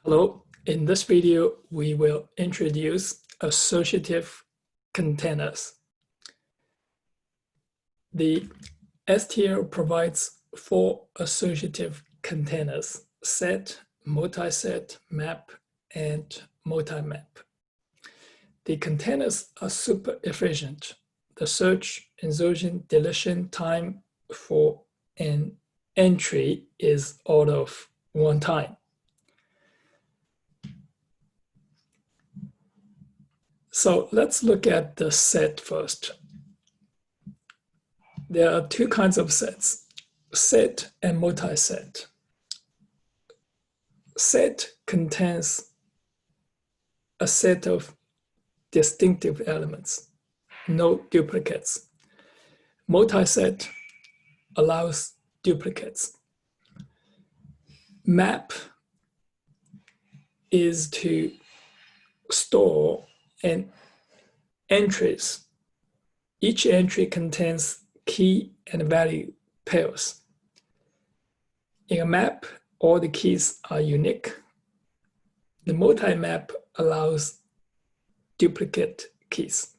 Hello, in this video, we will introduce associative containers. The STL provides 4 associative containers: set, multi-set, map, and multi-map. The containers are super efficient. The search, insertion, deletion time for an entry is all of 1 time. So let's look at the set first. There are 2 kinds of sets, set and multi-set. Set contains a set of distinctive elements, no duplicates. Multi-set allows duplicates. Map is to store and entries. Each entry contains key and value pairs. In a map, all the keys are unique. The multi-map allows duplicate keys.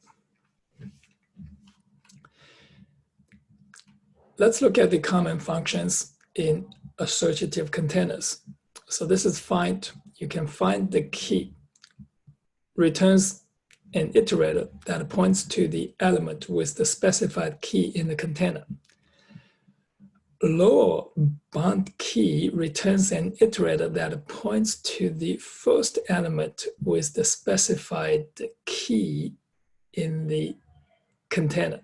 Let's look at the common functions in associative containers. So this is find. You can find the key, returns an iterator that points to the element with the specified key in the container. Lower bound key returns an iterator that points to the first element with the specified key in the container.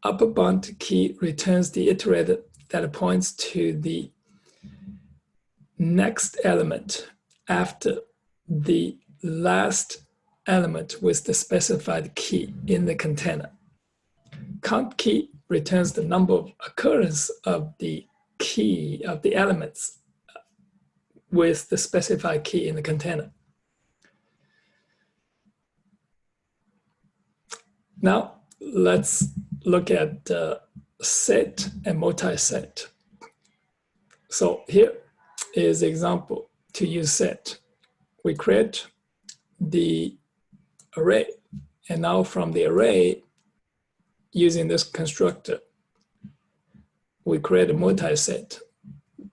Upper bound key returns the iterator that points to the next element after the last element with the specified key in the container. Count key returns the number of occurrence of the key of the elements with the specified key in the container. Now let's look at set and multi-set. So here is an example to use set. We create the array, and now from the array, using this constructor, we create a multi-set,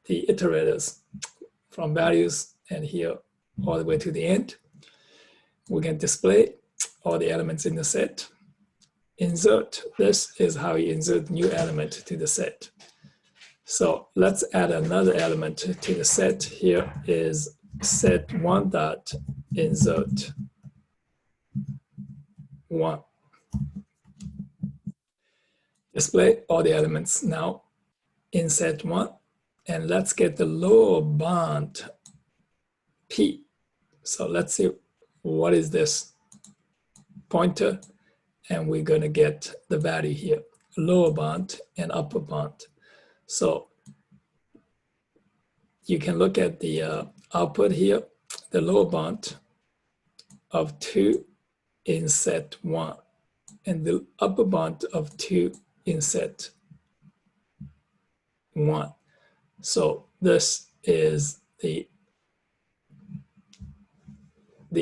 the iterators from values and here all the way to the end. We can display all the elements in the set. Insert, this is how you insert new element to the set. So let's add another element to the set. Here is set1 dot insert 1. Display all the elements now in set 1, and let's get the lower bound p. So let's see what is this pointer, and we're going to get the value here, lower bound and upper bound. So you can look at the output here, the lower bound of 2 in set 1 and the upper bound of 2 in set 1. So this is the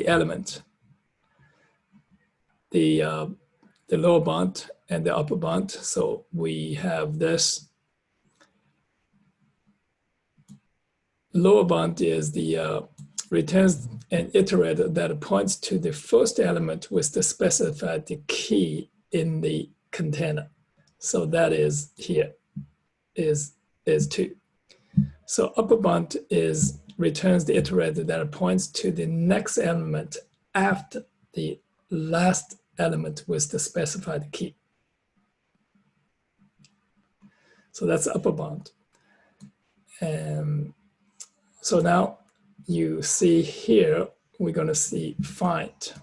element, the lower bound and the upper bound. So we have this. Lower bound is the returns an iterator that points to the first element with the specified key in the container. So that is here, is 2. So upper bound returns the iterator that points to the next element after the last element with the specified key. So that's upper bound. So now you see here, we're going to see find.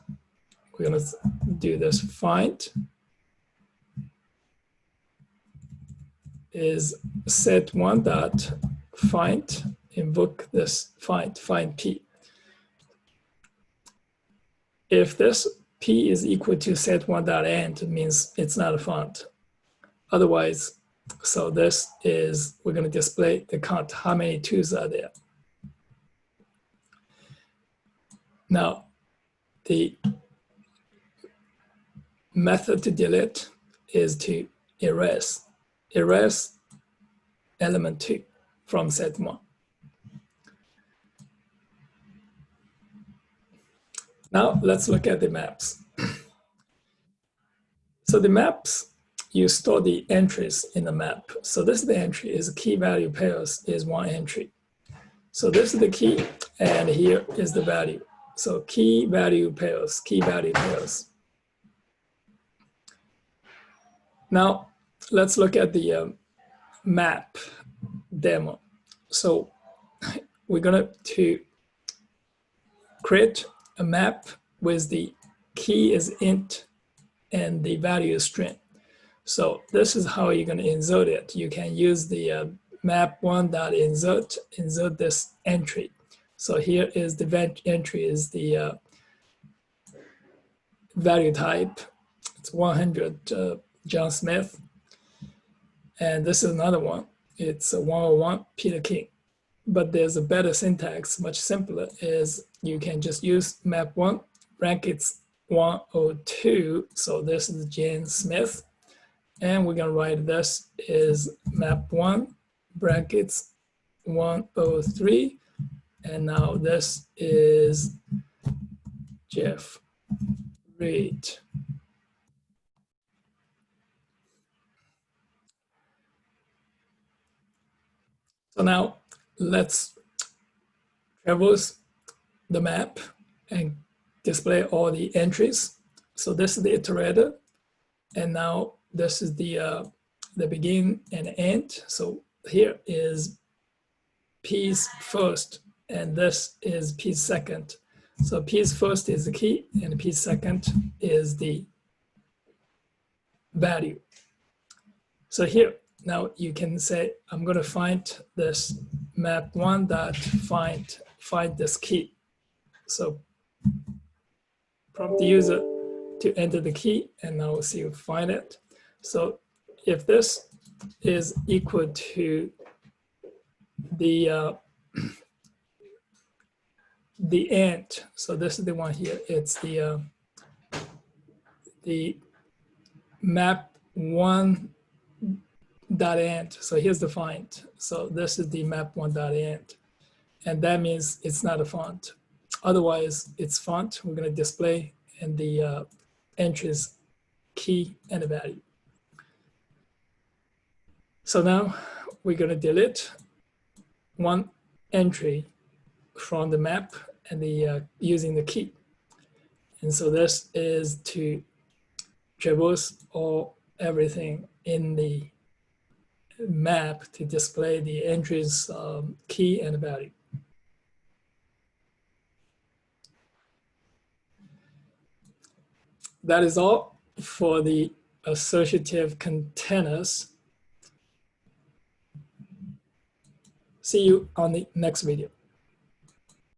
We're going to do this find is set1 dot find, invoke this find p. If this p is equal to set1 dot end, it means it's not a find. Otherwise, so this is, we're going to display the count, how many 2s are there. Now, the method to delete is to erase element 2 from set 1. Now let's look at the maps. So the maps, you store the entries in the map. So this is the entry, is key value pairs is one entry. So this is the key, and here is the value. So key value pairs, key value pairs. Now let's look at the map demo. So we're going to create a map with the key is int and the value is string. So this is how you're going to insert it. You can use the map1.insert, insert this entry. So here is the entry is the value type. It's 100 John Smith. And this is another one. It's 101 Peter King. But there's a better syntax, much simpler, is you can just use map1 brackets 102. So this is Jane Smith. And we're going to write this is map1 brackets 103. And now this is Jeff Reed. So now let's traverse the map and display all the entries. So this is the iterator. And now this is the begin and end. So here is piece first, and this is piece second. So piece first is the key, and piece second is the value. So here, now you can say, I'm going to find this map1.find this key. So prompt the user to enter the key, and now we'll see if we find it. So if this is equal to the end, so this is the one here. It's the map1.end. So here's the font. So this is the map1.end, and that means it's not a font. Otherwise, it's font. We're going to display in the entries key and the value. So now we're going to delete one entry from the map and the using the key. And so this is to traverse everything in the map to display the entries key and value. That is all for the associative containers. See you on the next video.